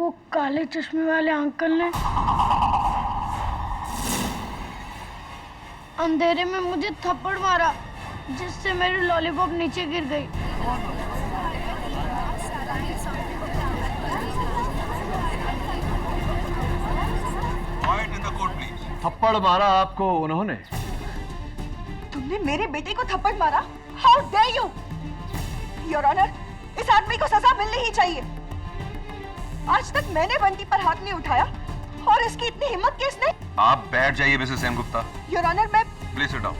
वो काले चश्मे वाले अंकल ने अंधेरे में मुझे थप्पड़ मारा, जिससे मेरी लॉलीपॉप नीचे गिर गई। थप्पड़ मारा आपको उन्होंने? तुमने मेरे बेटे को थप्पड़ मारा? How dare you? Your Honor, इस आदमी को सजा मिलनी ही चाहिए। आज तक मैंने बंटी पर हाथ नहीं उठाया और इसकी इतनी हिम्मत किसने? आप बैठ जाइए मिसेस सेनगुप्ता। Your Honor, मैं please sit down.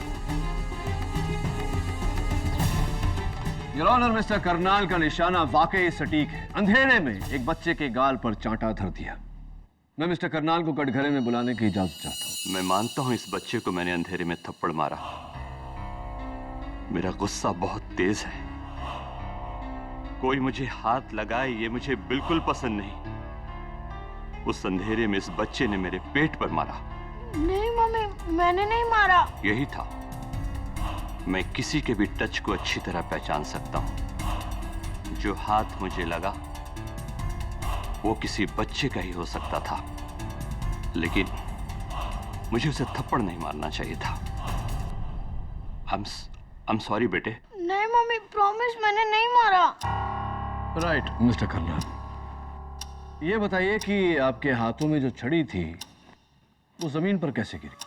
Your honour, Mr Karnal का निशाना वाकई सटीक है। अंधेरे में एक बच्चे के गाल पर चांटा धर दिया। मैं मिस्टर करनाल को कटघरे में बुलाने की इजाजत चाहता हूँ। मैं मानता हूं इस बच्चे को मैंने अंधेरे में थप्पड़ मारा। मेरा गुस्सा बहुत तेज है। कोई मुझे हाथ लगाए ये मुझे बिल्कुल पसंद नहीं। उस अंधेरे में इस बच्चे ने मेरे पेट पर मारा। नहीं मम्मी, मैंने नहीं मारा। यही था। मैं किसी के भी टच को अच्छी तरह पहचान सकता हूं। जो हाथ मुझे लगा वो किसी बच्चे का ही हो सकता था, लेकिन मुझे उसे थप्पड़ नहीं मारना चाहिए था। I'm sorry बेटे। नहीं मम्मी, प्रॉमिस, मैंने नहीं मारा। राइट मिस्टर करनाल, ये बताइए कि आपके हाथों में जो छड़ी थी वो जमीन पर कैसे गिरी?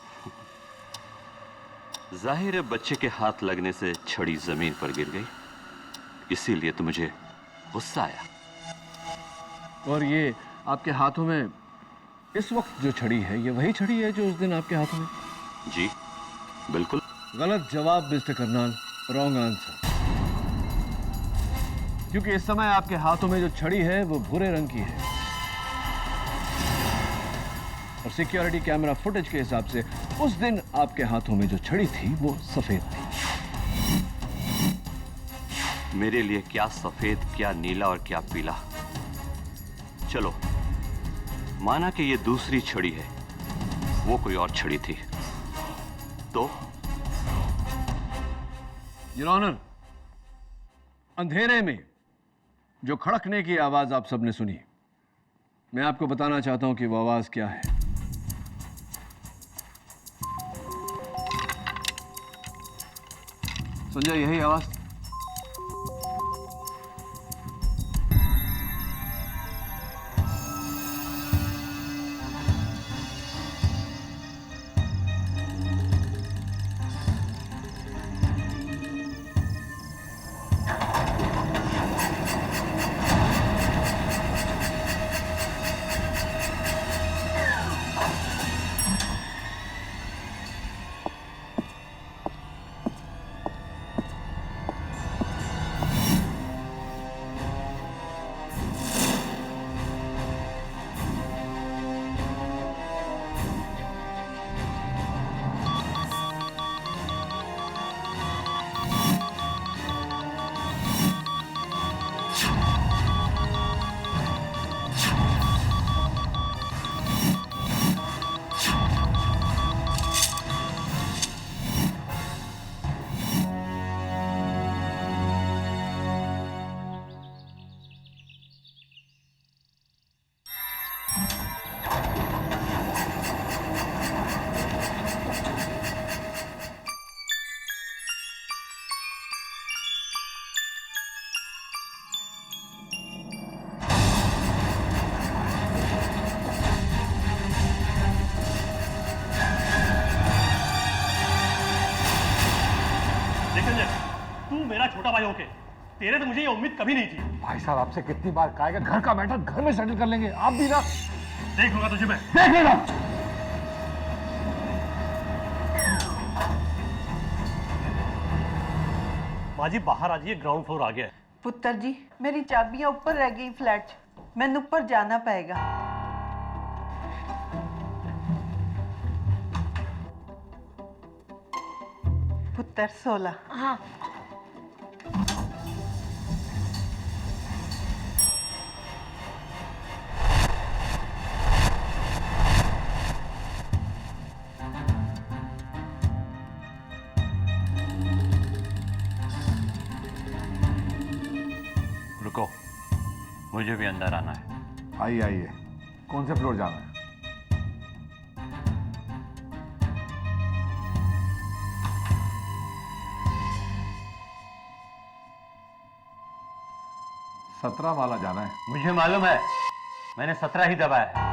जाहिर है बच्चे के हाथ लगने से छड़ी जमीन पर गिर गई, इसीलिए तो मुझे गुस्सा आया। और ये आपके हाथों में इस वक्त जो छड़ी है, ये वही छड़ी है जो उस दिन आपके हाथों में? जी बिल्कुल। गलत जवाब मिस्टर करनाल, रॉन्ग आंसर। क्योंकि इस समय आपके हाथों में जो छड़ी है वो भूरे रंग की है और सिक्योरिटी कैमरा फुटेज के हिसाब से उस दिन आपके हाथों में जो छड़ी थी वो सफेद थी। मेरे लिए क्या सफेद, क्या नीला और क्या पीला। चलो माना कि ये दूसरी छड़ी है, वो कोई और छड़ी थी तो? योर ऑनर, अंधेरे में जो खड़कने की आवाज आप सबने सुनी, मैं आपको बताना चाहता हूं कि वो आवाज क्या है। संजय, यही आवाज? छोटा भाई होके तेरे तो मुझे ये उम्मीद कभी नहीं थी। भाई साहब, आपसे कितनी बार कहा है, घर का मैटर घर में सेटल कर लेंगे, आप भी ना। देख लूंगा तुझे मैं। देख लेना। माँ जी बाहर आ जाइए, ग्राउंड फ्लोर आ गया है। पुत्र जी, मेरी चाबियां ऊपर रह गई फ्लैट, मैंने ऊपर जाना पड़ेगा। पुत्र 16। हाँ। रुको, मुझे भी अंदर आना है। आइए आइए, कौन से फ्लोर जाना है? सत्रह वाला जाना है। मुझे मालूम है, मैंने 17 ही दबाया है।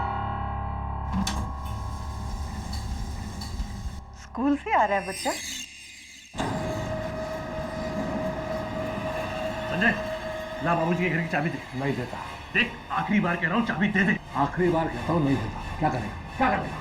स्कूल से आ रहा है बच्चा? संजय, ला बाबूजी के घर की चाबी दे। नहीं देता। देख, आखिरी बार कह रहा हूँ, चाबी दे दे। आखिरी बार कहता हूँ नहीं देता। क्या करेगा? क्या करेगा?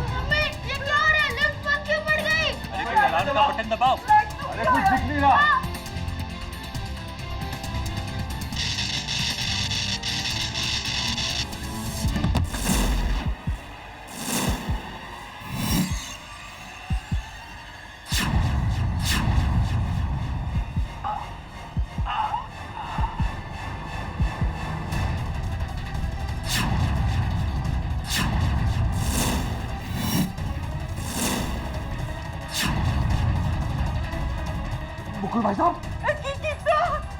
मम्मी, ये क्या हो रहा है? लिफ्ट बंद क्यों पड़ गई? अलार्म का बटन दबाओ। अरे कुछ दिख नहीं रहा। मुकुल भाई साहब,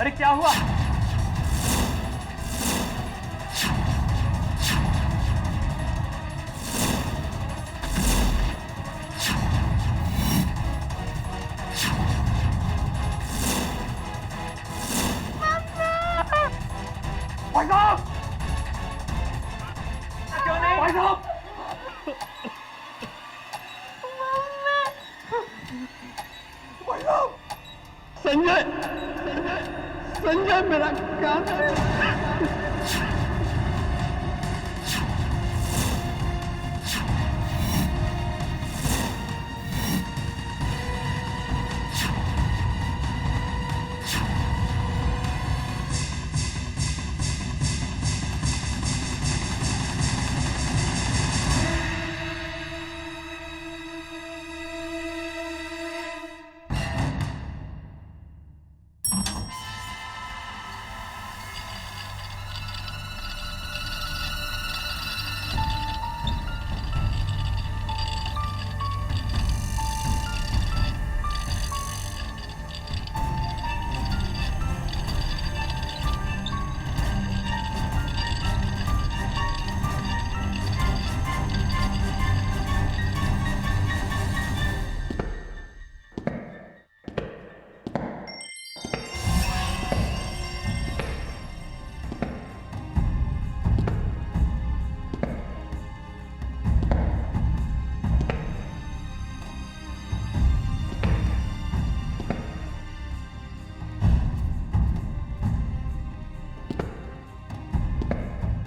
अरे क्या हुआ? भाई साहब, क्यों नहीं? भाई साहब, भाई साहब, संजय, संजय मेरा काम है।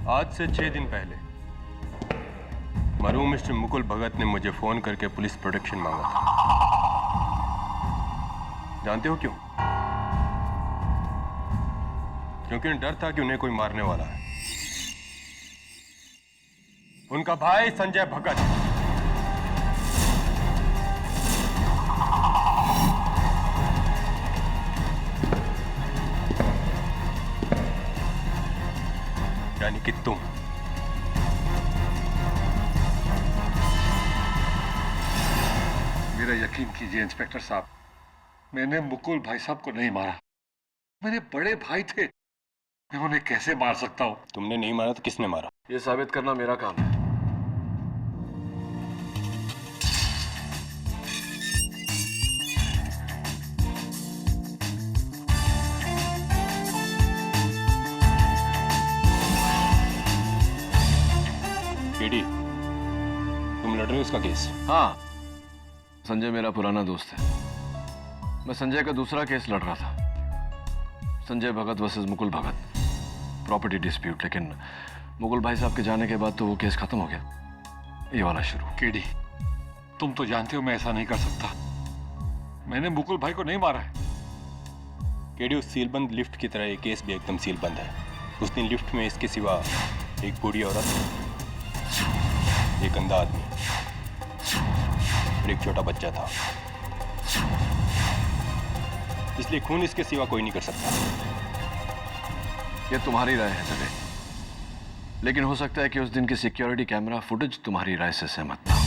आज से 6 दिन पहले मरहूम मिस्टर मुकुल भगत ने मुझे फोन करके पुलिस प्रोटेक्शन मांगा था। जानते हो क्यों? क्योंकि उन्हें डर था कि उन्हें कोई मारने वाला है। उनका भाई संजय भगत यानी कि तुम। मेरा यकीन कीजिए इंस्पेक्टर साहब, मैंने मुकुल भाई साहब को नहीं मारा। मेरे बड़े भाई थे, मैं उन्हें कैसे मार सकता हूँ? तुमने नहीं मारा तो किसने मारा? ये साबित करना मेरा काम है। केडी, तुम लड़ रहे हो इसका केस? हाँ, संजय मेरा पुराना दोस्त है। मैं संजय का दूसरा केस लड़ रहा था, संजय भगत वर्सेस मुकुल भगत, प्रॉपर्टी डिस्प्यूट। लेकिन मुकुल भाई साहब के जाने के बाद तो वो केस खत्म हो गया, ये वाला शुरू। केडी, तुम तो जानते हो मैं ऐसा नहीं कर सकता। मैंने मुकुल भाई को नहीं मारा है। केडी, उस सीलबंद लिफ्ट की तरह ये केस भी एकदम सीलबंद है। उस दिन लिफ्ट में इसके सिवा एक बूढ़ी औरत, एक अंधा आदमी और एक छोटा बच्चा था। इसलिए खून इसके सिवा कोई नहीं कर सकता। ये तुम्हारी राय है जबे, लेकिन हो सकता है कि उस दिन की सिक्योरिटी कैमरा फुटेज तुम्हारी राय से सहमत था।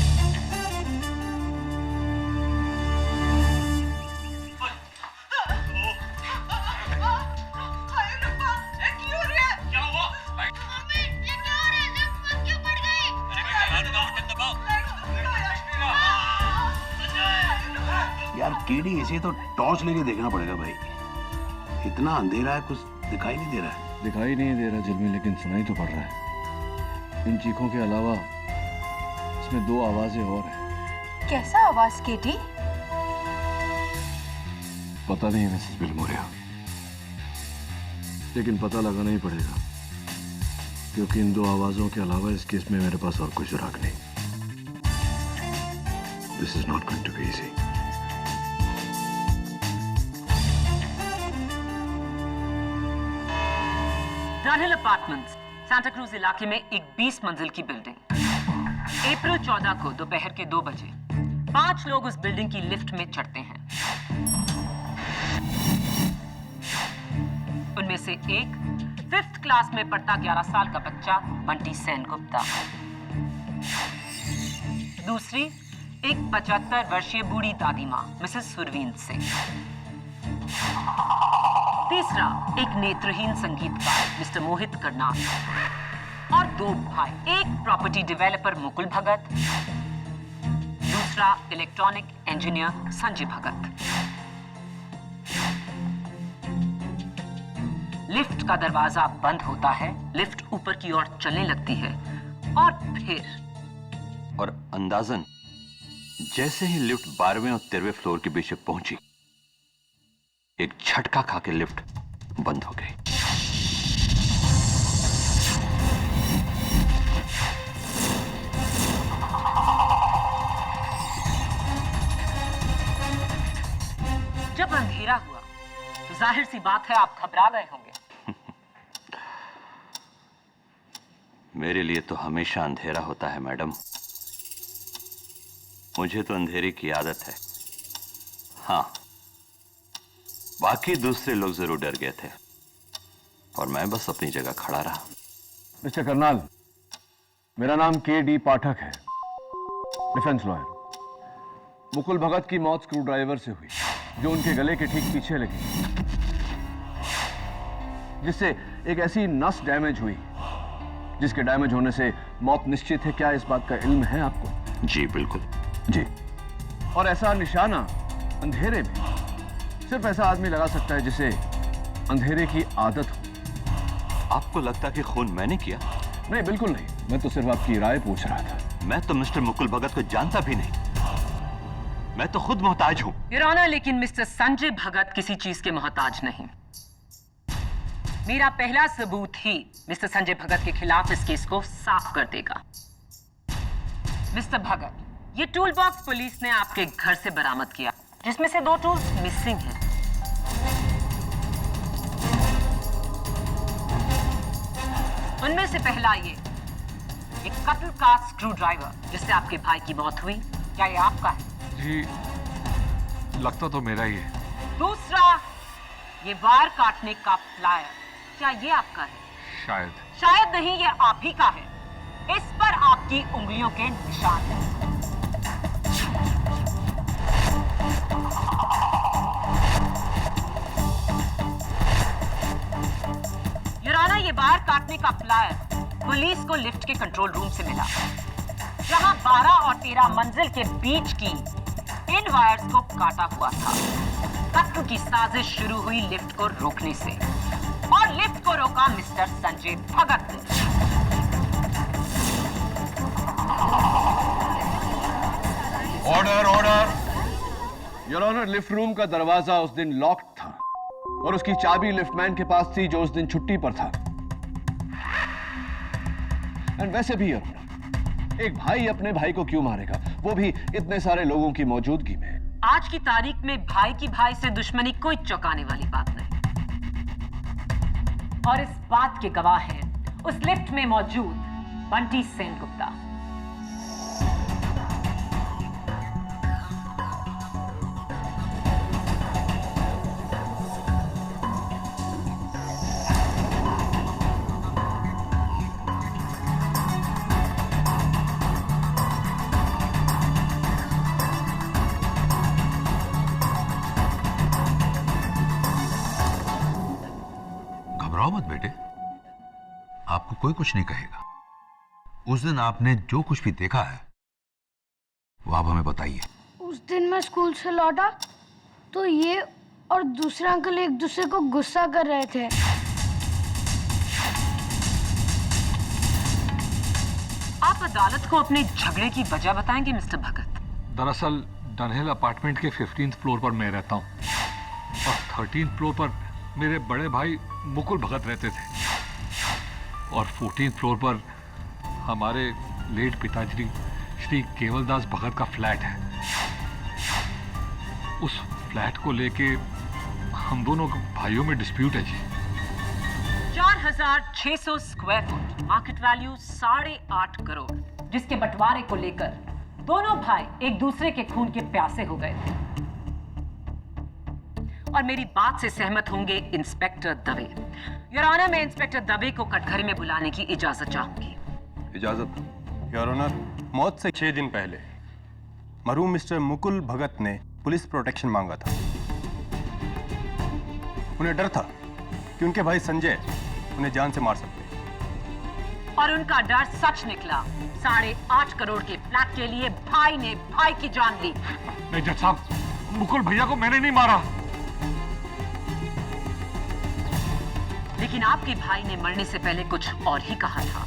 यार केडी, इसे तो टॉर्च लेके देखना पड़ेगा भाई। इतना अंधेरा है, कुछ दिखाई नहीं दे रहा है। दिखाई नहीं दे रहा जिलमी, लेकिन सुनाई तो पड़ रहा है। इन चीखों के अलावा इसमें दो आवाजें और हैं। कैसा आवाज केटी? पता नहीं मिसेस बिलमोरिया, लेकिन पता लगाना ही पड़ेगा, क्योंकि इन दो आवाजों के अलावा इस केस में मेरे पास और कोई सुराग नहीं। This is not going to be easy. Dunhill apartments, Santa Cruz इलाके में एक 20 मंजिल की बिल्डिंग। अप्रैल 14 को दोपहर के 2 बजे 5 लोग उस बिल्डिंग की लिफ्ट में चढ़ते हैं। उनमें से एक 5th क्लास में पढ़ता 11 साल का बच्चा बंटी सेन गुप्ता, दूसरी एक 75 वर्षीय बूढ़ी दादी मां मिसेस सुरवीन सिंह, तीसरा एक नेत्रहीन संगीतकार मिस्टर मोहित करनाल, और 2 भाई, एक प्रॉपर्टी डेवलपर मुकुल भगत, दूसरा इलेक्ट्रॉनिक इंजीनियर संजय भगत। लिफ्ट का दरवाजा बंद होता है, लिफ्ट ऊपर की ओर चलने लगती है और फिर और अंदाजन जैसे ही लिफ्ट 12वें और 13वें फ्लोर के बीच में पहुंची, एक झटका खा के लिफ्ट बंद हो गई। जब अंधेरा हुआ तो जाहिर सी बात है आप घबरा गए होंगे। मेरे लिए तो हमेशा अंधेरा होता है मैडम। मुझे तो अंधेरे की आदत है। हाँ, बाकी दूसरे लोग जरूर डर गए थे और मैं बस अपनी जगह खड़ा रहा। मिस्टर करनाल, मेरा नाम के.डी. पाठक है, डिफेंस लॉयर। मुकुल भगत की मौत स्क्रू ड्राइवर से हुई, जो उनके गले के ठीक पीछे लगी, जिससे एक ऐसी नस डैमेज हुई जिसके डैमेज होने से मौत निश्चित है। क्या इस बात का इल्म है आपको? जी बिल्कुल। जी। और ऐसा निशाना अंधेरे में सिर्फ ऐसा आदमी लगा सकता है जिसे अंधेरे की आदत हो। आपको लगता कि खून मैंने किया? नहीं, बिल्कुल नहीं। मैं तो सिर्फ आपकी राय पूछ रहा था। मैं तो मिस्टर मुकुल भगत को जानता भी नहीं। मैं तो खुद मोहताज हूं। योर ऑनर, लेकिन मिस्टर संजय भगत किसी चीज के मोहताज नहीं। मेरा पहला सबूत ही मिस्टर संजय भगत के खिलाफ इस केस को साफ कर देगा। मिस्टर भगत, ये टूल बॉक्स पुलिस ने आपके घर से बरामद किया, जिसमें से 2 टूल्स मिसिंग हैं। उनमें से पहला ये एक कत्ल का स्क्रू ड्राइवर, जिससे आपके भाई की मौत हुई, क्या ये आपका है? जी, लगता तो मेरा ही है। दूसरा ये वार काटने का प्लायर, क्या ये आपका है? शायद। शायद नहीं, ये आप ही का है। इस पर आपकी उंगलियों के निशान हैं। योर ऑनर, ये वार काटने का प्लायर पुलिस को लिफ्ट के कंट्रोल रूम से मिला, जहां 12 और 13 मंजिल के बीच की इन वायर्स को काटा हुआ था। कत्ल की साजिश शुरू हुई लिफ्ट को रोकने से, और लिफ्ट को रोका मिस्टर संजय भगत ने। Order, order. Your honour, lift room का दरवाजा उस दिन लॉक्ड था और उसकी चाबी लिफ्टमैन के पास थी, जो उस दिन छुट्टी पर था। एंड वैसे भी योर ऑनर, एक भाई अपने भाई को क्यों मारेगा, वो भी इतने सारे लोगों की मौजूदगी में? आज की तारीख में भाई की भाई से दुश्मनी कोई चौंकाने वाली बात नहीं। और इस बात के गवाह हैं उस लिफ्ट में मौजूद बंटी सेन गुप्ता। घबराओ मत बेटे, आपको कोई कुछ नहीं कहेगा। उस दिन आपने जो कुछ भी देखा है वो आप हमें बताइए। उस दिन मैं स्कूल से लौटा तो ये और दूसरे अंकल एक दूसरे को गुस्सा कर रहे थे। आप अदालत को अपने झगड़े की वजह बताएंगे मिस्टर भगत? दरअसल डनहिल अपार्टमेंट के 15th फ्लोर पर मैं रहता हूँ और 13th फ्लोर पर मेरे बड़े भाई मुकुल भगत रहते थे और 14th फ्लोर पर हमारे लेट पिताजी श्री केवलदास भगत का फ्लैट है। उस फ्लैट को लेके हम दोनों भाइयों में डिस्प्यूट है जी। 4600 square foot, market value 8.5 crore, जिसके बंटवारे को लेकर दोनों भाई एक दूसरे के खून के प्यासे हो गए थे। और मेरी बात से सहमत होंगे इंस्पेक्टर दवे। योर ऑनर, मैं इंस्पेक्टर दवे को कटघरे में बुलाने की इजाजत चाहूंगी। इजाजत। योर ऑनर, मौत से 6 दिन पहले मरहूम मिस्टर मुकुल भगत ने पुलिस प्रोटेक्शन मांगा था। उन्हें डर था कि उनके भाई संजय उन्हें जान से मार सकते और उनका डर सच निकला। 8.5 करोड़ के फ्लैट के लिए भाई ने भाई की जान ली। नहीं जज साहब, मुकुल भैया को मैंने नहीं मारा। लेकिन आपके भाई ने मरने से पहले कुछ और ही कहा था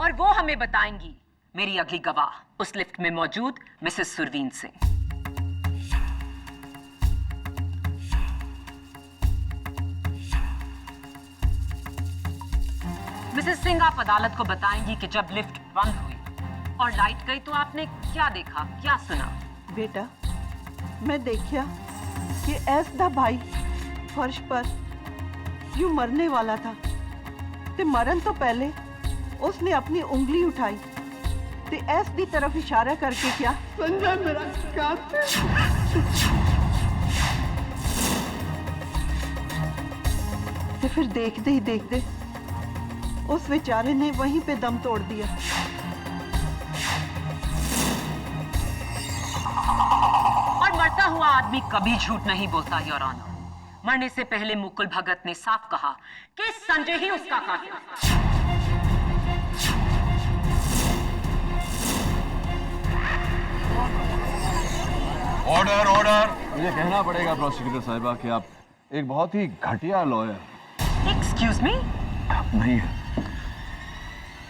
और वो हमें बताएंगी मेरी अगली गवाह, उस लिफ्ट में मौजूद मिसेस सुरवीन सिंह। मिसेस सिंह, आप अदालत को बताएंगी कि जब लिफ्ट बंद हुई और लाइट गई तो आपने क्या देखा, क्या सुना? बेटा, मैं देखा कि ऐस दा भाई फर्श पर यूं मरने वाला था ते मरन तो पहले उसने अपनी उंगली उठाई ते ऐस दी तरफ इशारा करके क्या, संजय मेरा कातिल। ते फिर देखते ही देखते उस बेचारे ने वहीं पे दम तोड़ दिया। और मरता हुआ आदमी कभी झूठ नहीं बोलता योर ऑनर। मरने से पहले मुकुल भगत ने साफ कहा कि संजय ही उसका कातिल था। Order order. मुझे कहना पड़ेगा प्रोसिक्यूटर साहिबा कि आप एक बहुत ही घटिया लॉयर। Excuse me? नहीं है।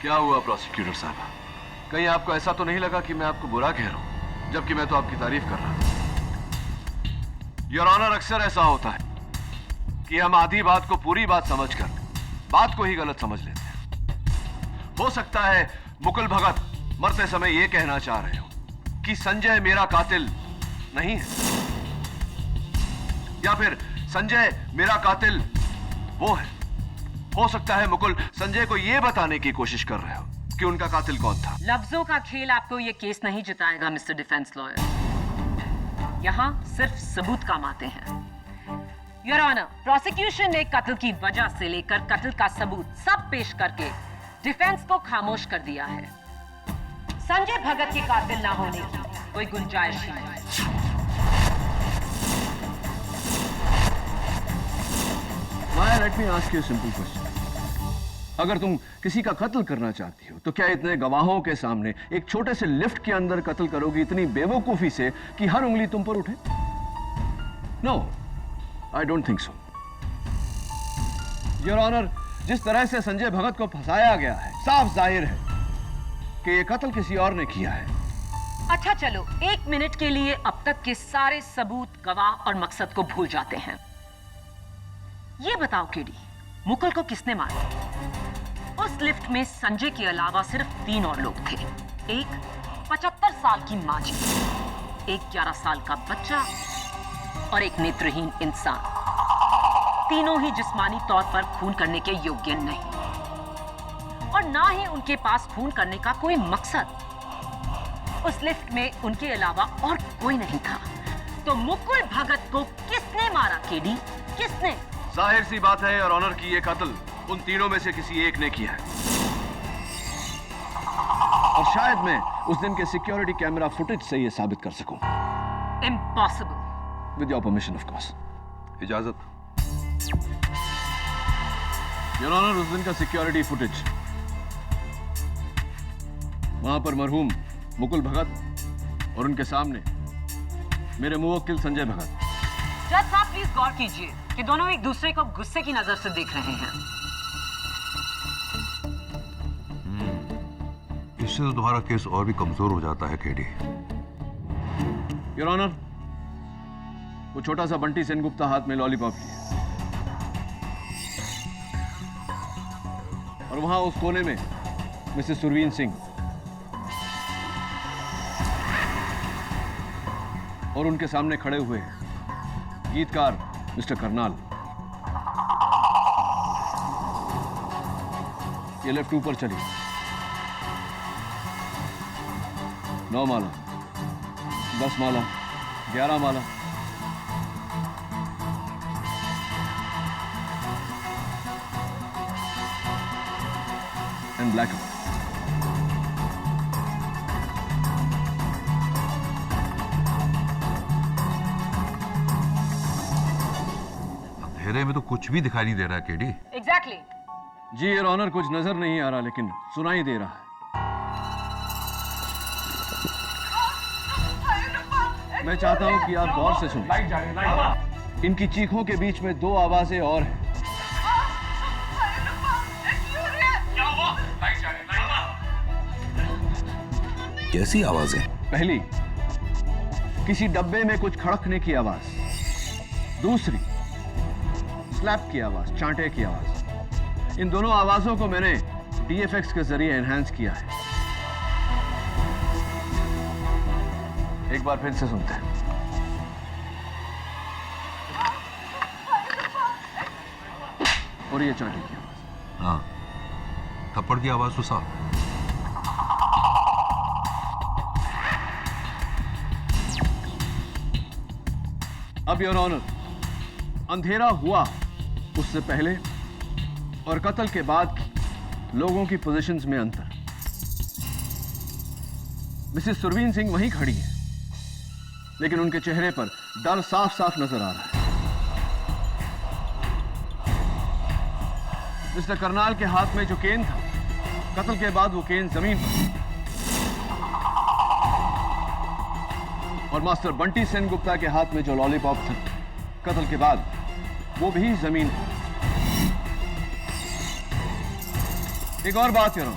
क्या हुआ प्रोसिक्यूटर साहिबा? कहीं आपको ऐसा तो नहीं लगा कि मैं आपको बुरा कह रहा हूं, जबकि मैं तो आपकी तारीफ कर रहा हूं। योर ऑनर, अक्सर ऐसा होता है कि हम आधी बात को पूरी बात समझकर बात को ही गलत समझ लेते हैं। हो सकता है मुकुल भगत मरते समय यह कहना चाह रहे हो कि संजय मेरा कातिल नहीं है, या फिर संजय मेरा कातिल वो है। हो सकता है मुकुल संजय को यह बताने की कोशिश कर रहे हो कि उनका कातिल कौन था। लफ्जों का खेल आपको यह केस नहीं जिताएगा मिस्टर डिफेंस लॉयर। यहां सिर्फ सबूत काम आते हैं। योर ऑनर, प्रोसिक्यूशन ने कत्ल की वजह से लेकर कत्ल का सबूत सब पेश करके डिफेंस को खामोश कर दिया है। संजय भगत के कातिल ना होने की कोई गुंजाइश ही नहीं। Let me ask you simple question. अगर तुम किसी का कत्ल करना चाहती हो तो क्या इतने गवाहों के सामने एक छोटे से लिफ्ट के अंदर कत्ल करोगी इतनी बेवकूफी से कि हर उंगली तुम पर उठे? No, I don't think so. Your honour, जिस तरह से संजय भगत को फंसाया गया है, साफ जाहिर है कि यह कत्ल किसी और ने किया है। अच्छा चलो, 1 मिनट के लिए अब तक के सारे सबूत, गवाह और मकसद को भूल जाते हैं। ये बताओ केडी, मुकुल को किसने मारा? उस लिफ्ट में संजय के अलावा सिर्फ 3 और लोग थे। एक 75 साल की माँ जी, एक 11 साल का बच्चा और एक नेत्रहीन इंसान। तीनों ही जिस्मानी तौर पर खून करने के योग्य नहीं और ना ही उनके पास खून करने का कोई मकसद। उस लिफ्ट में उनके अलावा और कोई नहीं था। तो मुकुल भगत को किसने मारा केडी? किसने? जाहिर सी बात है और ऑनर की ये कत्ल उन तीनों में से किसी एक ने किया है। और शायद मैं उस दिन के सिक्योरिटी कैमरा फुटेज से ये साबित कर सकूं। Impossible. With your permission of course. इजाजत। योर ऑनर, उस दिन का सिक्योरिटी फुटेज, वहां पर मरहूम मुकुल भगत और उनके सामने मेरे मुवक्किल संजय भगत। जज साहब प्लीज गौर कीजिए कि दोनों एक दूसरे को गुस्से की नजर से देख रहे हैं। इससे तो तुम्हारा केस और भी कमजोर हो जाता है केडी। योर ऑनर, वो छोटा सा बंटी सेनगुप्ता हाथ में लॉलीपॉप लिए और वहां उस कोने में मिसेस सुरवीन सिंह और उनके सामने खड़े हुए गीतकार मिस्टर करनाल। ये लेफ्ट ऊपर चली, 9 माला, 10 माला, 11 माला, एंड ब्लैक। अंधेरे में तो कुछ भी दिखाई नहीं दे रहा है केडी। एग्जैक्टली। जी योर ऑनर, कुछ नजर नहीं आ रहा लेकिन सुनाई दे रहा है। मैं चाहता हूं कि आप गौर से सुनें। इनकी चीखों के बीच में 2 आवाजें और हैं। कैसी आवाजें? पहली, किसी डब्बे में कुछ खड़कने की आवाज। दूसरी, स्लैप की आवाज, चांटे की आवाज। इन दोनों आवाजों को मैंने डीएफएक्स के जरिए एनहांस किया है। एक बार फिर से सुनते हैं। और ये चांटे की आवाज। हाँ, थप्पड़ की आवाज तो साफ। अब योर ऑनर, अंधेरा हुआ उससे पहले और कत्ल के बाद लोगों की पोजीशंस में अंतर। मिसेस सुरवीन सिंह वहीं खड़ी है लेकिन उनके चेहरे पर डर साफ साफ नजर आ रहा है। मिस्टर करनाल के हाथ में जो केन था, कत्ल के बाद वो केन जमीन पर, और मास्टर बंटी सेनगुप्ता के हाथ में जो लॉलीपॉप था, कत्ल के बाद वो भी जमीन पर। एक और बात करो,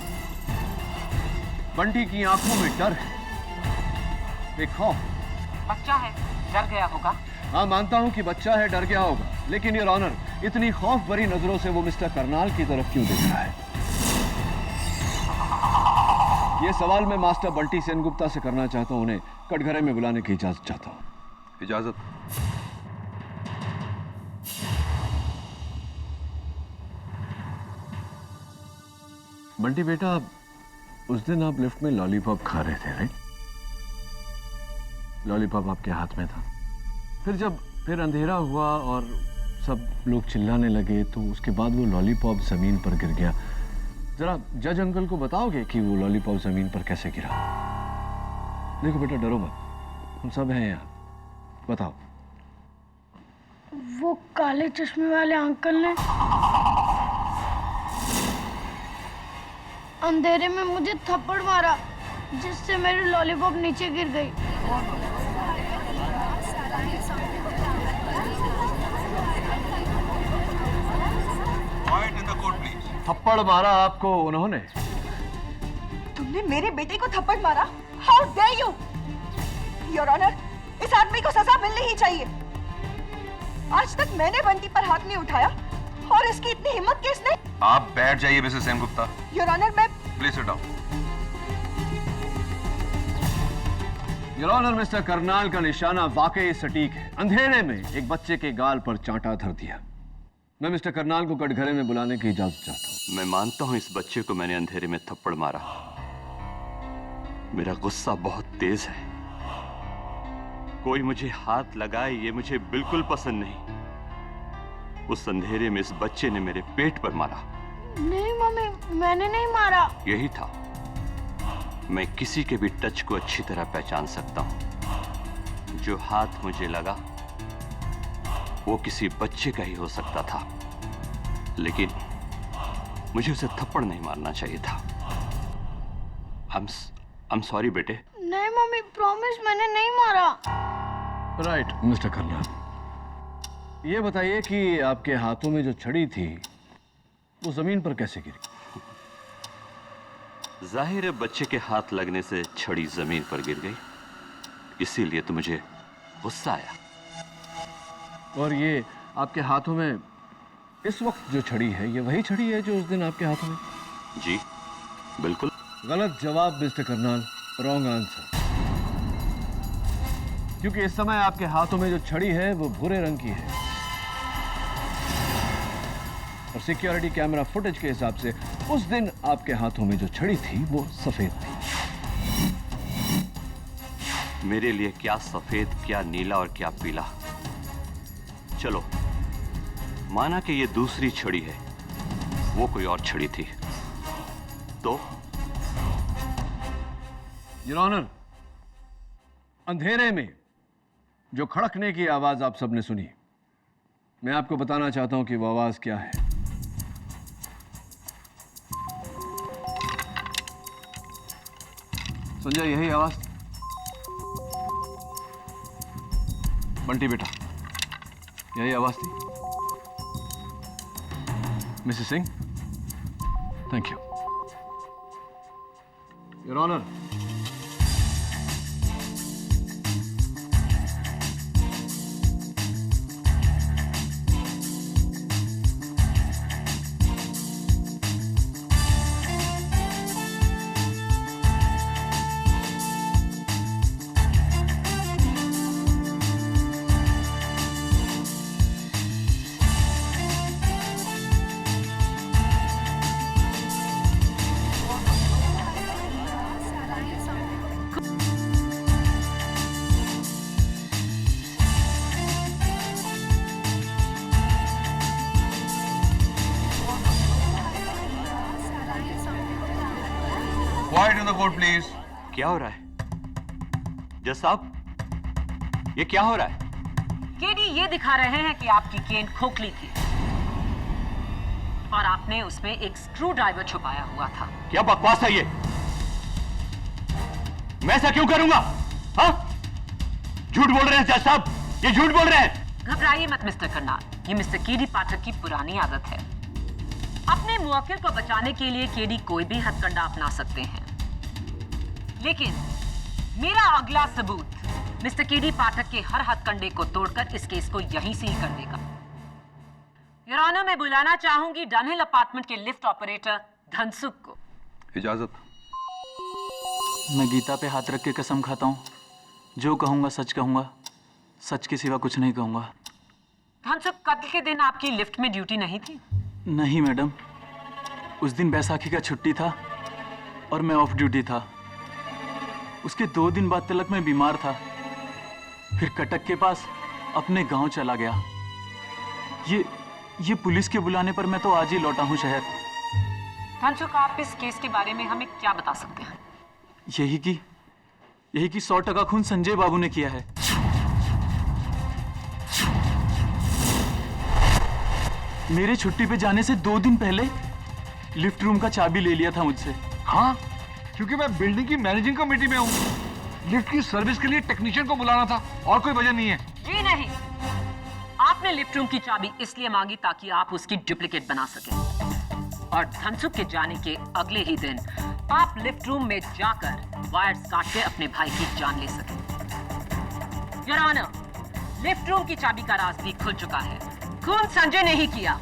बंटी की आंखों में डर है, एक खौफ। बच्चा है, डर गया होगा। हाँ, मानता हूं कि बच्चा है, डर गया होगा, लेकिन योर ऑनर, इतनी खौफ भरी नजरों से वो मिस्टर करनाल की तरफ क्यों देख रहा है? ये सवाल मैं मास्टर बंटी सेनगुप्ता से करना चाहता हूं। उन्हें कटघरे में बुलाने की इजाजत चाहता हूं। इजाजत। बंटी बेटा, उस दिन आप लिफ्ट में लॉलीपॉप खा रहे थे, राइट? लॉलीपॉप आपके हाथ में था। फिर अंधेरा हुआ और सब लोग चिल्लाने लगे, तो उसके बाद वो लॉलीपॉप जमीन पर गिर गया। जरा जज अंकल को बताओगे कि वो लॉलीपॉप जमीन पर कैसे गिरा? देखो बेटा, डरो मत, हम सब हैं यहाँ, बताओ। वो काले चश्मे वाले अंकल ने अंधेरे में मुझे थप्पड़ मारा, जिससे मेरी लॉलीपॉप नीचे गिर गई। थप्पड़ मारा आपको उन्होंने? तुमने मेरे बेटे को थप्पड़ मारा? How dare you! Your honour, इस आदमी को सजा मिलनी ही चाहिए। आज तक मैंने बंटी पर हाथ नहीं उठाया और इसकी इतनी हिम्मत किसने? आप बैठ जाइए मिसेस सेनगुप्ता। योर ऑनर, मैं please sit down. Your honour, Mr Karnal का निशाना वाकई सटीक है। अंधेरे में एक बच्चे के गाल पर चांटा धर दिया। मैं मिस्टर करनाल को कटघरे में बुलाने की इजाजत चाहता हूँ। मैं मानता हूं इस बच्चे को मैंने अंधेरे में थप्पड़ मारा। मेरा गुस्सा बहुत तेज है। कोई मुझे हाथ लगाए ये मुझे बिल्कुल पसंद नहीं। उस अंधेरे में इस बच्चे ने मेरे पेट पर मारा। नहीं मम्मी, मैंने नहीं मारा। यही था। मैं किसी के भी टच को अच्छी तरह पहचान सकता हूं। जो हाथ मुझे लगा वो किसी बच्चे का ही हो सकता था, लेकिन मुझे उसे थप्पड़ नहीं मारना चाहिए था। I'm sorry बेटे। नहीं मम्मी, प्रॉमिस मैंने नहीं मारा। राइट मिस्टर करनाल, ये बताइए कि आपके हाथों में जो छड़ी थी वो जमीन पर कैसे गिरी? जाहिर है बच्चे के हाथ लगने से छड़ी जमीन पर गिर गई, इसीलिए तो मुझे गुस्सा आया। और ये आपके हाथों में इस वक्त जो छड़ी है, ये वही छड़ी है जो उस दिन आपके हाथों में? जी बिल्कुल। गलत जवाब मिस्टर करनाल, रॉन्ग आंसर। क्योंकि इस समय आपके हाथों में जो छड़ी है वो भूरे रंग की है और सिक्योरिटी कैमरा फुटेज के हिसाब से उस दिन आपके हाथों में जो छड़ी थी वो सफेद थी। मेरे लिए क्या सफेद, क्या नीला और क्या पीला। चलो माना कि ये दूसरी छड़ी है, वो कोई और छड़ी थी तो? योर ऑनर, अंधेरे में जो खड़कने की आवाज आप सबने सुनी, मैं आपको बताना चाहता हूं कि वो आवाज क्या है। संजय, यही आवाज? बंटी बेटा, यही आवाज थी? Mrs Singh, thank you. Your honour, Quiet in the court, please. क्या हो रहा है जज साहब? ये क्या हो रहा है? केडी ये दिखा रहे हैं कि आपकी केन खोखली थी और आपने उसमें एक स्क्रू ड्राइवर छुपाया हुआ था। क्या बकवास है ये? मैं ऐसा क्यों करूंगा? हाँ? झूठ बोल रहे हैं जज साहब, ये झूठ बोल रहे हैं। घबराइए मत मिस्टर करनाल, ये मिस्टर केडी पाठक की पुरानी आदत है। अपने मुवक्किल को बचाने के लिए केडी कोई भी हथकंडा अपना सकते हैं, लेकिन मेरा अगला सबूत मिस्टर केडी पाठक के हर हथकंडे को तोड़कर इस केस को यहीं से ही कर देगा। योर ऑनर, मैं बुलाना चाहूंगी डनहिल अपार्टमेंट के लिफ्ट ऑपरेटर धनसुख को। इजाजत। मैं गीता पे हाथ रख के कसम खाता हूँ, जो कहूँगा सच कहूँगा, सच के सिवा कुछ नहीं कहूँगा। धनसुख, कत्ल के दिन आपकी लिफ्ट में ड्यूटी नहीं थी? नहीं मैडम, उस दिन बैसाखी का छुट्टी था और मैं ऑफ ड्यूटी था। उसके 2 दिन बाद तलक मैं बीमार था, फिर कटक के पास अपने गांव चला गया। ये पुलिस के बुलाने पर मैं तो आज ही लौटा हूँ शहर। धनसुख, आप इस केस के बारे में हमें क्या बता सकते हैं? यही कि 100% खून संजय बाबू ने किया है। मेरे छुट्टी पे जाने से 2 दिन पहले लिफ्ट रूम का चाबी ले लिया था मुझसे। हाँ, क्योंकि मैं बिल्डिंग की मैनेजिंग कमेटी में हूँ। लिफ्ट की सर्विस के लिए टेक्नीशियन को बुलाना था, और कोई वजह नहीं है। जी नहीं, आपने लिफ्ट रूम की चाबी इसलिए मांगी ताकि आप उसकी डुप्लीकेट बना सकें, और धनसुख के जाने के अगले ही दिन आप लिफ्ट रूम में जाकर वायर्स काट के अपने भाई की जान ले सकें। योर ऑनर, लिफ्ट रूम की चाबी का राज भी खुल चुका है। खून संजय ने ही किया।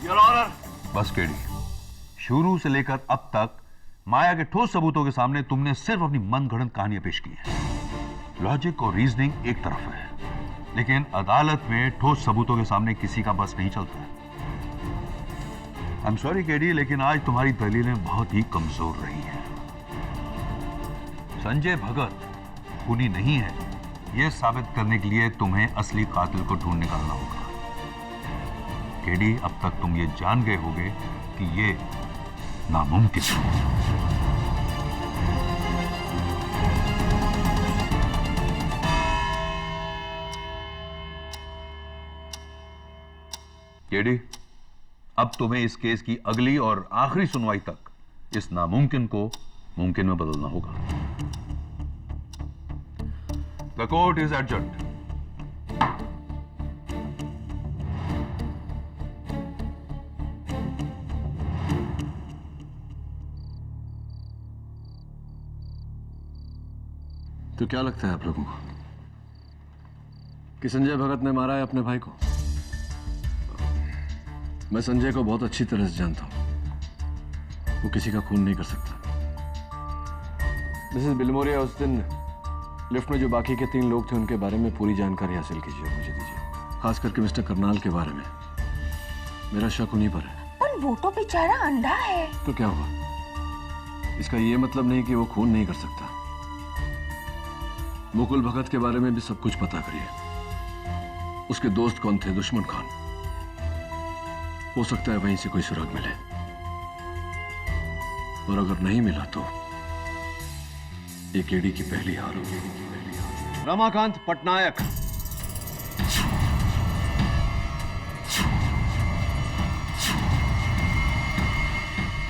Your honour. बस केडी, शुरू से लेकर अब तक माया के ठोस सबूतों के सामने तुमने सिर्फ अपनी मनगढ़ंत कहानियां पेश की हैं। लॉजिक और रीजनिंग एक तरफ है, लेकिन अदालत में ठोस सबूतों के सामने किसी का बस नहीं चलता है। आई एम सॉरी केडी, लेकिन आज तुम्हारी दलीलें बहुत ही कमजोर रही हैं। संजय भगत खूनी नहीं है, यह साबित करने के लिए तुम्हें असली कातिल को ढूंढ निकालना होगा। केडी, अब तक तुम ये जान गए होगे कि ये नामुमकिन है। केडी, अब तुम्हें इस केस की अगली और आखिरी सुनवाई तक इस नामुमकिन को मुमकिन में बदलना होगा। The court is adjourned. तो क्या लगता है आप लोगों को कि संजय भगत ने मारा है अपने भाई को? मैं संजय को बहुत अच्छी तरह से जानता हूं। वो किसी का खून नहीं कर सकता। मिसेस बिलमोरिया, उस दिन लिफ्ट में जो बाकी के 3 लोग थे उनके बारे में पूरी जानकारी हासिल कीजिए और मुझे दीजिए, खास करके मिस्टर करनाल के बारे में। मेरा शक उन्हीं पर है। पर वो तो बेचारा अंधा है। तो क्या हुआ? इसका ये मतलब नहीं कि वो खून नहीं कर सकता। मुकुल भगत के बारे में भी सब कुछ पता करिए। उसके दोस्त कौन थे, दुश्मन कौन? हो सकता है वहीं से कोई सुराग मिले, और अगर नहीं मिला तो ये केडी की पहली हार होगी। रमाकांत पटनायक।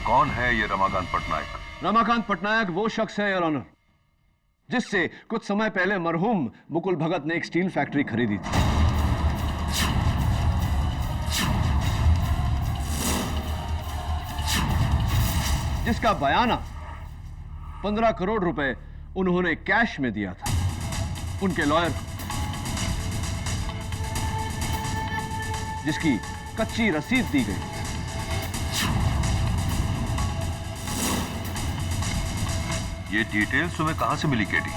कौन है ये रमाकांत पटनायक? रमाकांत पटनायक वो शख्स है, योर ऑनर, जिससे कुछ समय पहले मरहूम मुकुल भगत ने एक स्टील फैक्ट्री खरीदी थी। जिसका बयाना 15 करोड़ रुपए उन्होंने कैश में दिया था उनके लॉयर को, जिसकी कच्ची रसीद दी गई। ये डिटेल्स तुम्हें कहां से मिली केडी?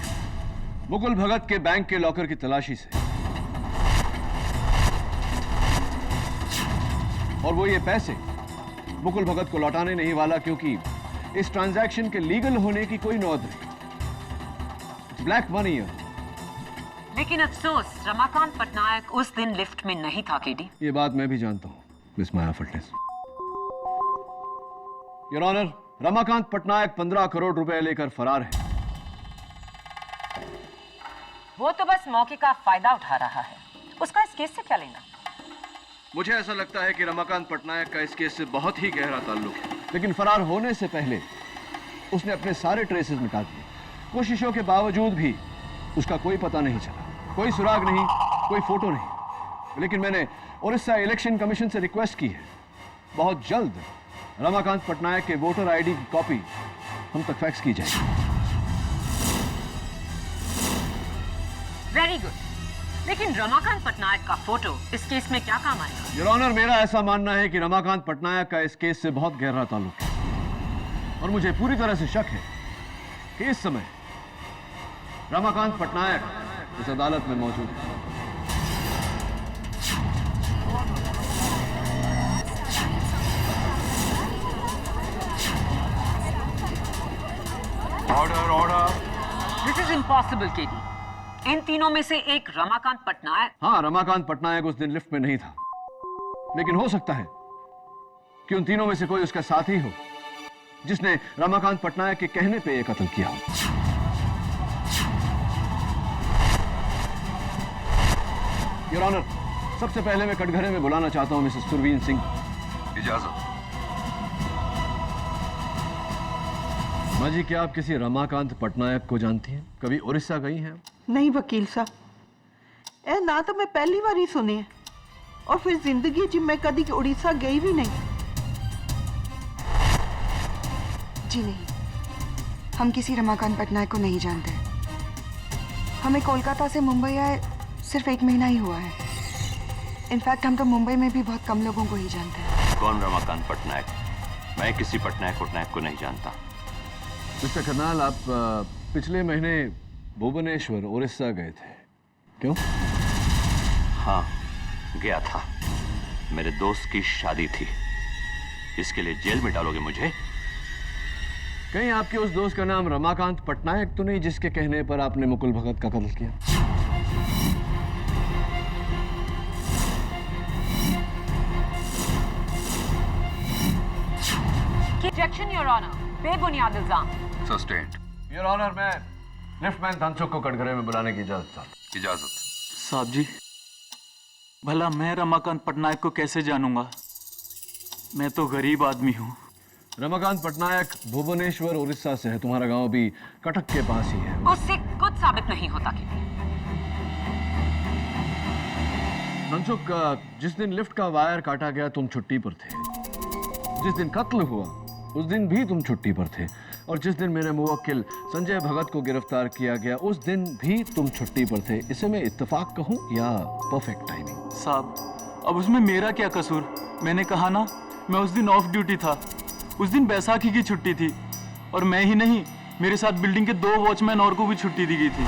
मुकुल भगत के बैंक के लॉकर की तलाशी से। और वो ये पैसे मुकुल भगत को लौटाने नहीं वाला, क्योंकि इस ट्रांजैक्शन के लीगल होने की कोई नौबत नहीं। ब्लैक मनी है। लेकिन अफसोस रमाकांत पटनायक उस दिन लिफ्ट में नहीं था केडी। ये बात मैं भी जानता हूं, मिस माया फटनेस। योर ऑनर, रमाकांत पटनायक 15 करोड़ रुपए लेकर फरार है। वो तो बस मौके का फायदा उठा रहा है। उसका इस केस से क्या लेना? मुझे ऐसा लगता है कि रमाकांत पटनायक का इस केस से बहुत ही गहरा ताल्लुक है, लेकिन फरार होने से पहले उसने अपने सारे ट्रेसेस मिटा दिए। कोशिशों के बावजूद भी उसका कोई पता नहीं चला, कोई सुराग नहीं, कोई फोटो नहीं। लेकिन मैंने उड़ीसा इलेक्शन कमीशन से रिक्वेस्ट की है, बहुत जल्द रमाकांत पटनायक के वोटर आईडी की कॉपी हम तक फैक्स की जाएगी। Very good. लेकिन रमाकांत पटनायक का फोटो इस केस में क्या काम आएगा? योर ऑनर, मेरा ऐसा मानना है कि रमाकांत पटनायक का इस केस से बहुत गहरा ताल्लुक है, और मुझे पूरी तरह से शक है कि इस समय रमाकांत पटनायक इस अदालत में मौजूद है। Order, order. This is impossible KD. इन तीनों में से एक रमाकांत पटनायक। हाँ, रमाकांत पटनायक उस दिन लिफ्ट में नहीं था, लेकिन हो सकता है कि उन तीनों में से कोई उसका साथी हो, जिसने रमाकांत पटनायक के कहने पे ये कत्ल किया हो। योर ऑनर, सबसे पहले मैं कटघरे में बुलाना चाहता हूं मिसेस सुरवीन सिंह। इजाजत। माँ जी, क्या आप किसी रमाकांत पटनायक को जानती हैं? कभी उड़ीसा गई हैं? नहीं वकील साहब, ए ना तो मैं पहली बार ही सुनी है, और फिर जिंदगी जी मैं कभी उड़ीसा गई भी नहीं। जी नहीं, हम किसी रमाकांत पटनायक को नहीं जानते। हमें कोलकाता से मुंबई आए सिर्फ 1 महीना ही हुआ है। इनफैक्ट हम तो मुंबई में भी बहुत कम लोगों को ही जानते हैं। कौन रमाकांत पटनायक? मैं किसी पटनायक को नहीं जानता। मिस्टर करनाल, आप पिछले महीने भुवनेश्वर उड़ीसा गए थे, क्यों? हाँ, गया था। मेरे दोस्त की शादी थी। इसके लिए जेल में डालोगे मुझे? कहीं आपके उस दोस्त का नाम रमाकांत पटनायक तो नहीं, जिसके कहने पर आपने मुकुल भगत का कत्ल किया? Objection, Your Honor. बेबुनियाद इल्जाम। सस्टेन्ड। योर ऑनर, मैं लिफ्टमैन धनसुख को कटघरे में बुलाने की इजाजत चाहता हूं। इजाजत। साहब जी, भला मैं रमाकांत पटनायक को कैसे जानूंगा? मैं तो गरीब आदमी हूँ। रमाकांत पटनायक भुवनेश्वर उड़ीसा से है। तुम्हारा गांव भी कटक के पास ही है। उससे कुछ साबित नहीं होता कि धनसुख, जिस दिन लिफ्ट का वायर काटा गया तुम छुट्टी पर थे। जिस दिन कत्ल हुआ उस दिन भी तुम छुट्टी पर थे। और जिस दिन मेरे मुवक्किल संजय भगत को गिरफ्तार किया गया उस दिन भी तुम छुट्टी पर थे। इसे मैं इत्तेफाक कहूं या परफेक्ट टाइमिंग? साहब, अब उसमें मेरा क्या कसूर? मैंने कहा ना, मैं उस दिन ऑफ ड्यूटी था। उस दिन बैसाखी की छुट्टी थी और मैं ही नहीं, मेरे साथ बिल्डिंग के 2 वॉचमैन और को भी छुट्टी दी गई थी।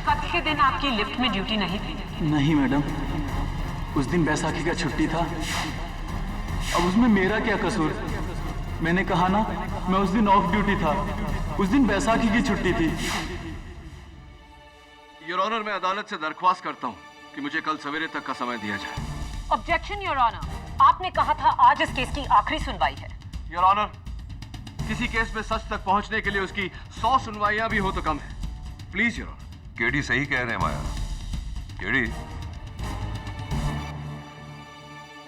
कत्ल के दिन आपकी लिफ्ट में ड्यूटी नहीं थी? नहीं मैडम, उस दिन बैसाखी का छुट्टी था। अब उसमें मेरा क्या कसूर? मैंने कहा ना, मैं उस दिन ऑफ ड्यूटी था। उस दिन बैसाखी की छुट्टी थी। योर ऑनर, मैं अदालत से दरख्वास्त करता हूं कि मुझे कल सवेरे तक का समय दिया जाए। Objection, your honour. आपने कहा था आज इस केस की आखिरी सुनवाई है। योर ऑनर, किसी केस में सच तक पहुंचने के लिए उसकी 100 सुनवाइयां भी हो तो कम है। Please your honour. केडी सही कह रहे हैं माया। केडी,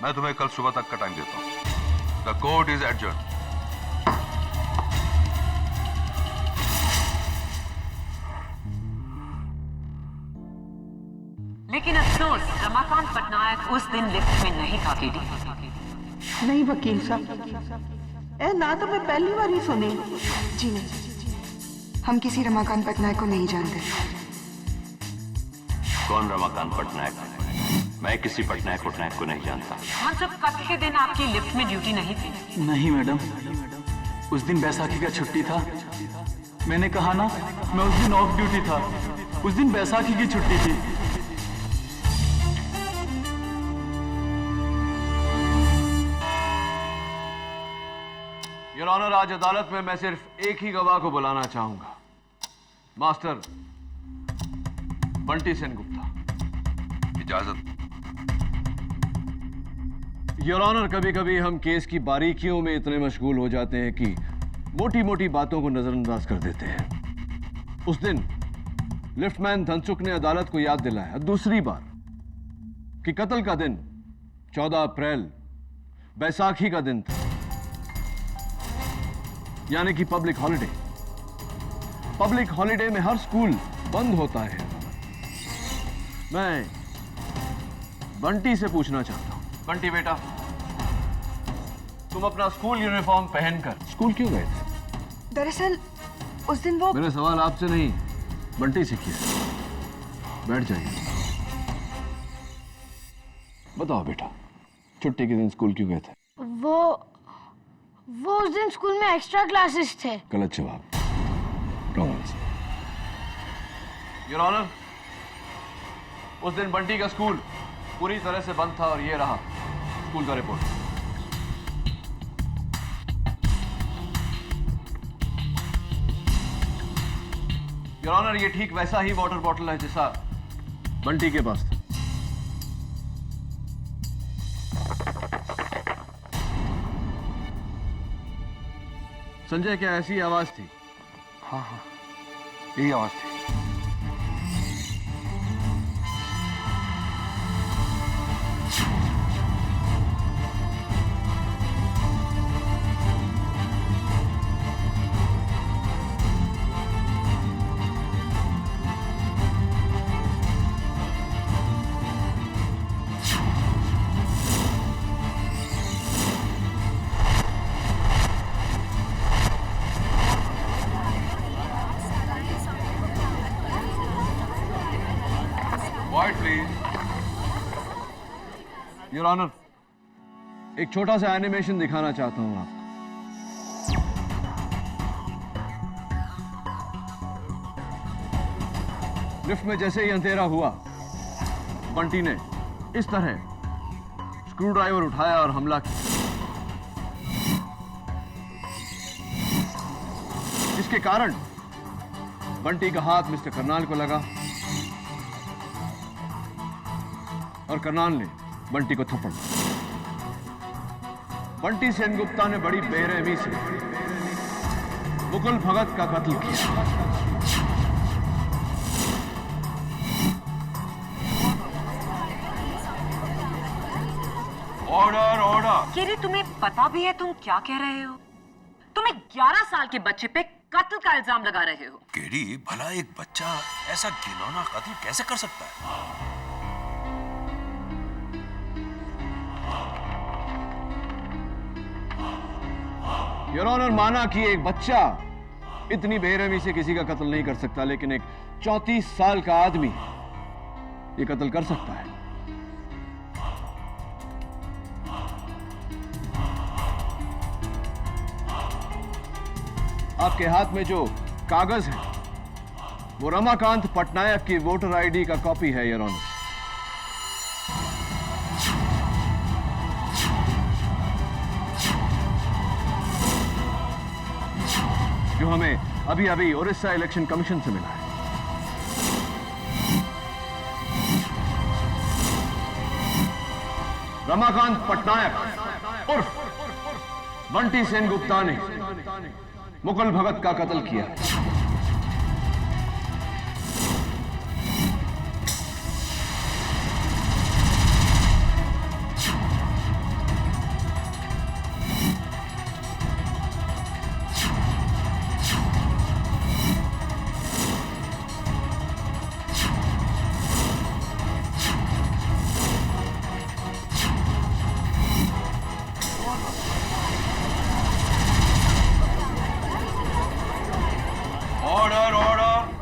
मैं तुम्हें कल सुबह तक का टाइम देता हूं। The court is adjourn. लेकिन अफसोस, रमाकांत पटनायक उस दिन लिफ्ट में नहीं था। केडी नहीं वकील साहब, ए ना तो मैं पहली बार ही सुनी। जी नहीं, हम किसी रमाकांत पटनायक को नहीं जानते। कौन रमाकांत पटनायक? मैं किसी पटनायक को नहीं जानता। हम सब कत्ल के दिन आपकी लिफ्ट में ड्यूटी नहीं थी? नहीं मैडम, उस दिन बैसाखी का छुट्टी था। मैंने कहा ना, मैं उस दिन ऑफ ड्यूटी था। उस दिन बैसाखी की छुट्टी थी। योर ऑनर, आज अदालत में मैं सिर्फ एक ही गवाह को बुलाना चाहूंगा, मास्टर बंटी सेन गुप्ता। इजाजत। योर ऑनर, कभी कभी हम केस की बारीकियों में इतने मशगूल हो जाते हैं कि मोटी मोटी बातों को नजरअंदाज कर देते हैं। उस दिन लिफ्टमैन धनसुख ने अदालत को याद दिलाया दूसरी बार कि कत्ल का दिन 14 अप्रैल बैसाखी का दिन था, यानी कि पब्लिक हॉलिडे। पब्लिक हॉलिडे में हर स्कूल बंद होता है। मैं बंटी से पूछना चाहता हूं, बंटी बेटा, तुम अपना स्कूल यूनिफॉर्म पहनकर स्कूल क्यों गए थे? दरअसल उस दिन वो... मैंने सवाल आपसे नहीं, बंटी से किया। बैठ जाइए। बताओ बेटा, छुट्टी के दिन स्कूल क्यों गए थे? वो उस दिन स्कूल में एक्स्ट्रा क्लासेस थे। गलत जवाब, रॉन्ग आंसर। योर ऑनर, उस दिन बंटी का स्कूल पूरी तरह से बंद था और ये रहा स्कूल का रिपोर्ट। योर ऑनर, ये ठीक वैसा ही वाटर बॉटल है जैसा बंटी के पास था। संजय, क्या ऐसी आवाज थी? हाँ, यही आवाज थी। योर ऑनर, एक छोटा सा एनिमेशन दिखाना चाहता हूं आपको। लिफ्ट में जैसे ही अंधेरा हुआ, बंटी ने इस तरह स्क्रू ड्राइवर उठाया और हमला किया, जिसके कारण बंटी का हाथ मिस्टर करनाल को लगा और करनाल ने बंटी को थप्पड़ मारा। बंटी सेनगुप्ता ने बड़ी बेरहमी से मुकुल भगत का कत्ल किया। Order order. केरी, तुम्हें पता भी है तुम क्या कह रहे हो? तुम एक 11 साल के बच्चे पे कत्ल का इल्जाम लगा रहे हो। केडी, भला एक बच्चा ऐसा घिनौना कत्ल कैसे कर सकता है? योर ऑनर, माना कि एक बच्चा इतनी बेरहमी से किसी का कत्ल नहीं कर सकता, लेकिन एक 34 साल का आदमी ये कत्ल कर सकता है। आपके हाथ में जो कागज है वो रमाकांत पटनायक की वोटर आईडी का कॉपी है योर ऑनर। जो हमें अभी अभी उड़ीसा इलेक्शन कमीशन से मिला है। रमाकांत पटनायक उर्फ बंटी सेनगुप्ता ने मुकुल भगत का कत्ल किया।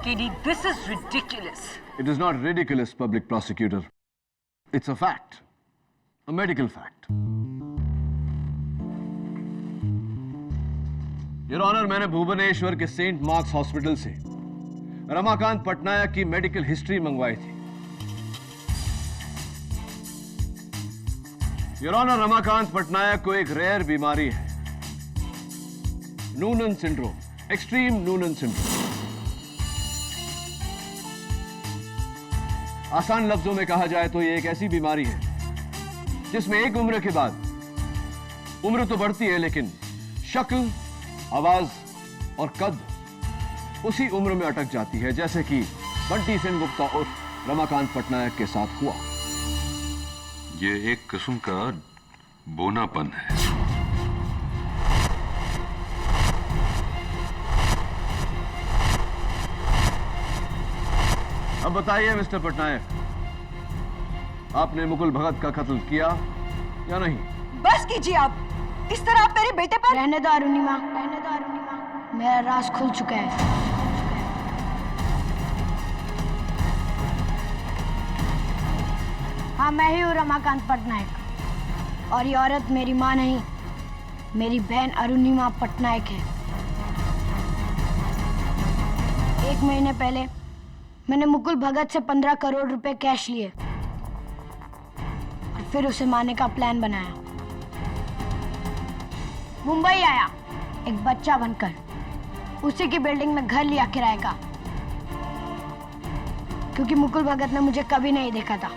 KD, this is ridiculous. It is not ridiculous, public prosecutor. It's a fact. A medical fact. Your Honor, मैंने भुवनेश्वर के सेंट मार्क्स हॉस्पिटल से रमाकांत पटनायक की मेडिकल हिस्ट्री मंगवाई थी। योर ऑनर, रमाकांत पटनायक को एक रेयर बीमारी है, Noonan syndrome, extreme Noonan syndrome. आसान लफ्जों में कहा जाए तो ये एक ऐसी बीमारी है जिसमें एक उम्र के बाद उम्र तो बढ़ती है, लेकिन शक्ल, आवाज और कद उसी उम्र में अटक जाती है, जैसे कि बंटी सेनगुप्ता उर्फ रमाकांत पटनायक के साथ हुआ। ये एक किस्म का बोनापन है। अब बताइए मिस्टर पटनायक, आपने मुकुल भगत का कत्ल किया या नहीं? बस कीजिए आप। इस तरह आप मेरे बेटे पर। रहने दो अरुणिमा, रहने दो अरुणिमा। मेरा राज खुल चुका है। हाँ, मैं ही हूँ रमाकांत पटनायक, और ये औरत मेरी माँ नहीं, मेरी बहन अरुणिमा पटनायक है। 1 महीने पहले मैंने मुकुल भगत से 15 करोड़ रुपए कैश लिए और फिर उसे मारने का प्लान बनाया। मुंबई आया एक बच्चा बनकर, उसी की बिल्डिंग में घर लिया किराए का, क्योंकि मुकुल भगत ने मुझे कभी नहीं देखा था।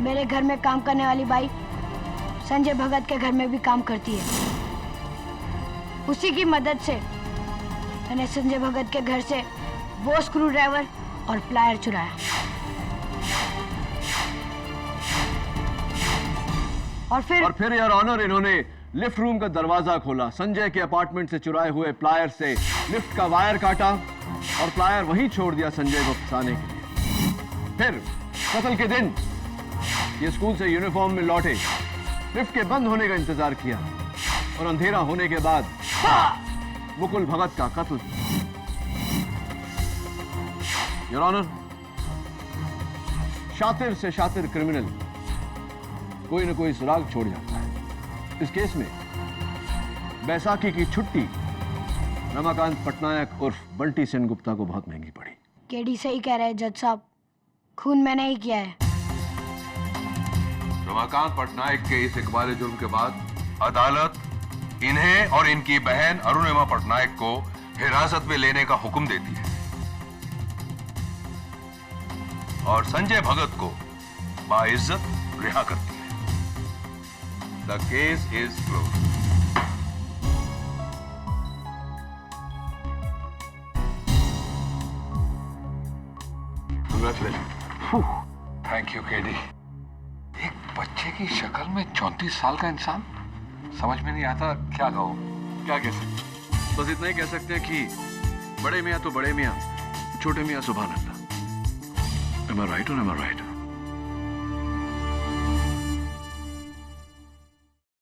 मेरे घर में काम करने वाली बाई संजय भगत के घर में भी काम करती है। उसी की मदद से मैंने संजय भगत के घर से वो स्क्रू ड्राइवर और प्लायर चुराया, और फिर योर ऑनर, इन्होंने लिफ्ट रूम का दरवाजा खोला, संजय के अपार्टमेंट से चुराए हुए प्लायर से लिफ्ट का वायर काटा और प्लायर वहीं छोड़ दिया संजय को फंसाने के लिए। फिर कत्ल के दिन ये स्कूल से यूनिफॉर्म में लौटे, लिफ्ट के बंद होने का इंतजार किया और अंधेरा होने के बाद मुकुल भगत का कत्ल। योर ऑनर, शातिर से शातिर क्रिमिनल कोई न कोई सुराग छोड़ जाता है। इस केस में बैसाखी की छुट्टी रमाकांत पटनायक उर्फ बंटी सेनगुप्ता को बहुत महंगी पड़ी। केडी सही कह रहे हैं जज साहब, खून मैंने ही किया है। रमाकांत पटनायक के इस इकबाल जुर्म के बाद अदालत इन्हें और इनकी बहन अरुणिमा पटनायक को हिरासत में लेने का हुक्म देती है और संजय भगत को बाइज्जत रिहा करती है। The case is close. Thank you KD. एक बच्चे की शक्ल में 34 साल का इंसान, समझ में नहीं आता क्या कहो, क्या कह सकते। बस इतना ही कह सकते हैं कि बड़े मियाँ तो बड़े मियाँ, छोटे मियाँ सुभान अल्लाह। Am I right or am I right?